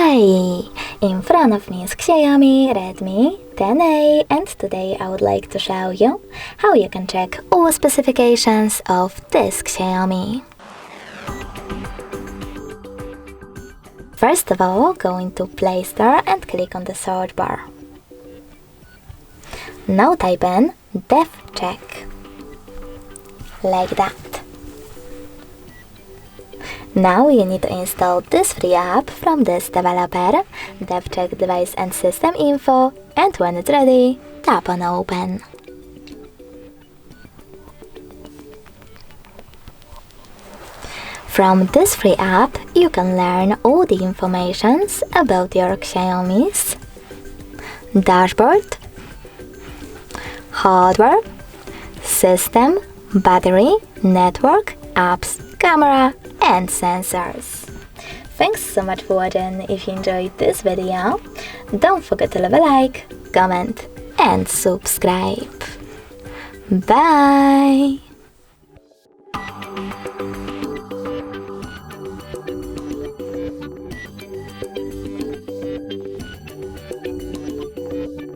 Hi! In front of me is XIAOMI Redmi 10A, and today I would like to show you how you can check all specifications of this XIAOMI. First of all, go into Play Store and click on the search bar. Now type in DevCheck, like that. Now you need to install this free app from this developer, DevCheck Device and System Info, and when it's ready, tap on Open. From this free app, you can learn all the informations about your XIAOMI's dashboard, hardware, system, battery, network, apps, camera, and sensors. Thanks so much for watching. If you enjoyed this video, don't forget to leave a like, comment, and subscribe. Bye!